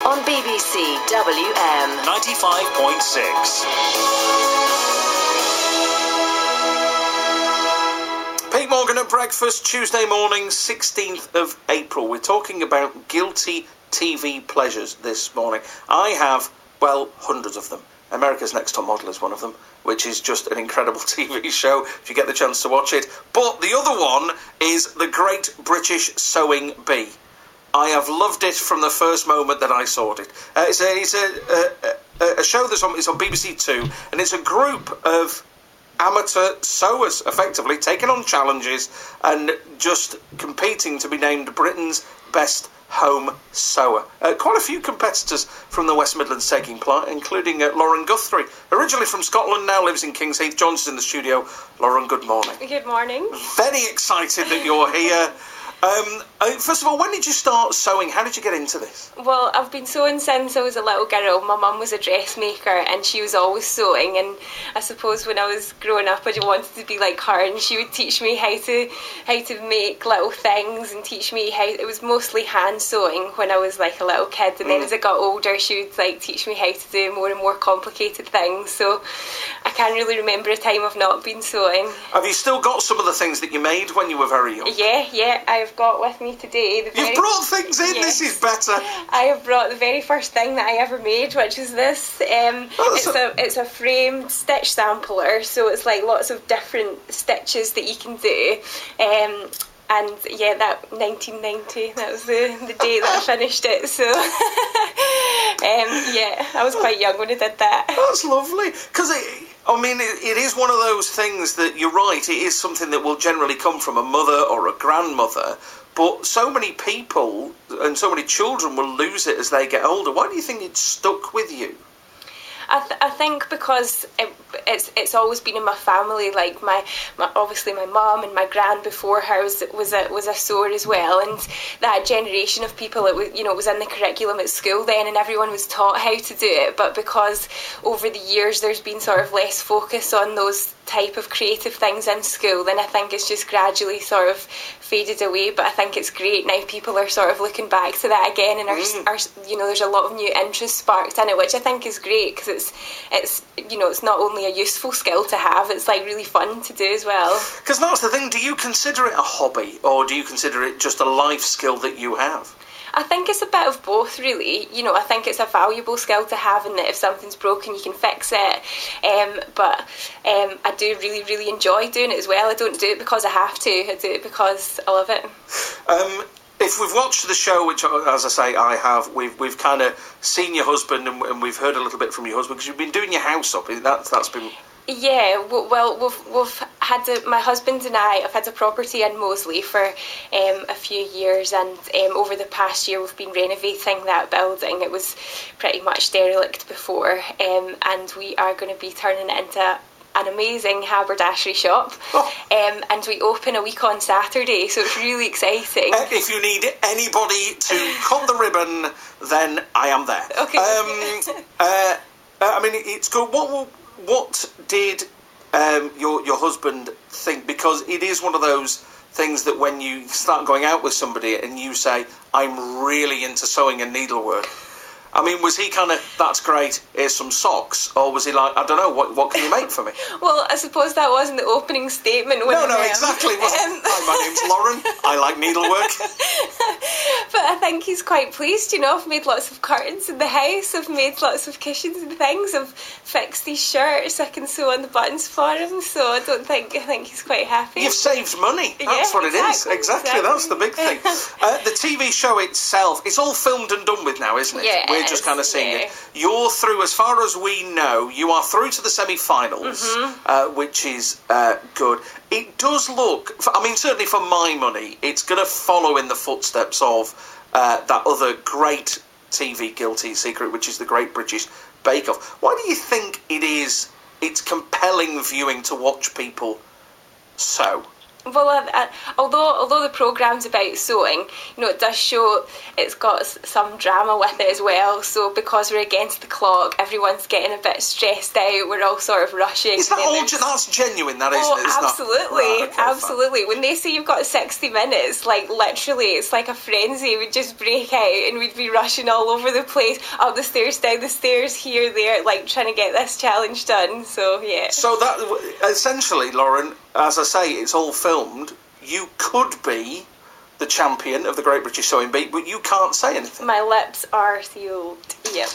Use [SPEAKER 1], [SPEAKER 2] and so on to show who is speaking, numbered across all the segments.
[SPEAKER 1] on BBC WM
[SPEAKER 2] 95.6. Pete Morgan at breakfast, Tuesday morning, 16th of April. We're talking about guilty TV pleasures this morning. I have, well, hundreds of them. America's Next Top Model is one of them, which is just an incredible TV show if you get the chance to watch it. But the other one is The Great British Sewing Bee. I have loved it from the first moment that I saw it. It's a show that's on BBC Two, and it's a group of amateur sewers, effectively, taking on challenges and just competing to be named Britain's best home sewer. Quite a few competitors from the West Midlands taking part, including Lauren Guthrie, originally from Scotland, now lives in Kings Heath, joins us in the studio. Lauren, good morning.
[SPEAKER 3] Good morning.
[SPEAKER 2] Very excited that you're here. First of all, when did you start sewing? How did you get into this?
[SPEAKER 3] Well, I've been sewing since I was a little girl. My mum was a dressmaker and she was always sewing, and I suppose when I was growing up I just wanted to be like her, and she would teach me how to make little things and teach me how. It was mostly hand sewing when I was like a little kid, and then as I got older she would like teach me how to do more and more complicated things, so I can't really remember a time I've not been sewing.
[SPEAKER 2] Have you still got some of the things that you made when you were very young?
[SPEAKER 3] Yeah, I've got with me today.
[SPEAKER 2] You've brought things in, yes. This is better.
[SPEAKER 3] I have brought the very first thing that I ever made, which is this. It's a framed stitch sampler, so it's like lots of different stitches that you can do. And yeah, that 1990, that was the day that I finished it, so yeah, I was quite young when I did that.
[SPEAKER 2] That's lovely, because it is one of those things that, you're right, it is something that will generally come from a mother or a grandmother, but so many people and so many children will lose it as they get older. Why do you think it's stuck with you?
[SPEAKER 3] I think because it's always been in my family. Like my obviously my mum and my gran before her was a sewer as well, and that generation of people, it was in the curriculum at school then, and everyone was taught how to do it. But because over the years there's been sort of less focus on those type of creative things in school, then I think it's just gradually sort of faded away. But I think it's great now people are sort of looking back to that again, and are there's a lot of new interest sparked in it, which I think is great, because it's not only a useful skill to have, it's like really fun to do as well. Because
[SPEAKER 2] that's the thing, do you consider it a hobby, or do you consider it just a life skill that you have?
[SPEAKER 3] I think it's a bit of both, really. I think it's a valuable skill to have, in that if something's broken you can fix it, but I do really, really enjoy doing it as well. I don't do it because I have to, I do it because I love it.
[SPEAKER 2] If we've watched the show, which, as I say, I have, we've kind of seen your husband, and we've heard a little bit from your husband, because you've been doing your house up. That's been...
[SPEAKER 3] Yeah, well, we've had my husband and I have had a property in Moseley for a few years, and over the past year we've been renovating that building. It was pretty much derelict before, and we are going to be turning it into an amazing haberdashery shop, and we open a week on Saturday, so it's really exciting.
[SPEAKER 2] If you need anybody to cut the ribbon, then I am there.
[SPEAKER 3] Okay.
[SPEAKER 2] It's good. What did your husband think? Because it is one of those things that when you start going out with somebody and you say, I'm really into sewing and needlework, was he kind of, that's great, here's some socks? Or was he like, I don't know, what can you make for me?
[SPEAKER 3] Well, I suppose that wasn't the opening statement.
[SPEAKER 2] No, exactly. Hi, my name's Lauren. I like needlework.
[SPEAKER 3] But I think he's quite pleased, I've made lots of curtains in the house, I've made lots of cushions and things, I've fixed these shirts, I can sew on the buttons for him, so I think he's quite happy.
[SPEAKER 2] You've saved money. That's what it is. Exactly, that's the big thing. The TV show itself, it's all filmed and done with now, isn't it?
[SPEAKER 3] Yeah.
[SPEAKER 2] We're just kind of seeing it. You're through, as far as we know, you are through to the semi-finals, which is good. It does look, certainly for my money, it's going to follow in the footsteps of that other great TV guilty secret, which is the Great British Bake Off. Why do you think it's compelling viewing to watch people sew?
[SPEAKER 3] Well, although the programme's about sewing, it does show it's got some drama with it as well. So because we're against the clock, everyone's getting a bit stressed out. We're all sort of rushing.
[SPEAKER 2] Is that all? That's genuine, that, isn't it? It's
[SPEAKER 3] absolutely,
[SPEAKER 2] not... Right, okay,
[SPEAKER 3] absolutely. When they say you've got 60 minutes, like literally, it's like a frenzy would just break out, and we'd be rushing all over the place, up the stairs, down the stairs, here, there, like trying to get this challenge done. So yeah.
[SPEAKER 2] So that essentially, Lauren, as I say, it's all filmed. You could be the champion of the Great British Sewing Bee, but you can't say anything.
[SPEAKER 3] My lips are sealed. Yep.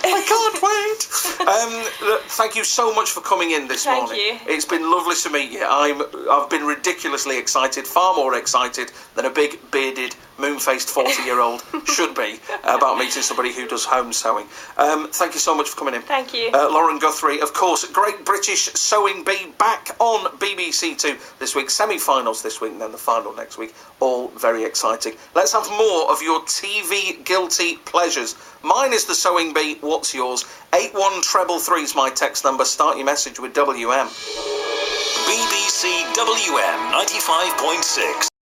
[SPEAKER 2] I can't wait. Thank you so much for coming in this morning.
[SPEAKER 3] Thank you.
[SPEAKER 2] It's been lovely to meet you. I've been ridiculously excited, far more excited than a big bearded, moon-faced 40-year-old should be about meeting somebody who does home sewing. Thank you so much for coming in.
[SPEAKER 3] Thank you.
[SPEAKER 2] Lauren Guthrie, of course, Great British Sewing Bee back on BBC Two this week. Semi-finals this week and then the final next week. All very exciting. Let's have more of your TV guilty pleasures. Mine is the Sewing Bee. What's yours? 81333 is my text number. Start your message with WM.
[SPEAKER 4] BBC WM 95.6.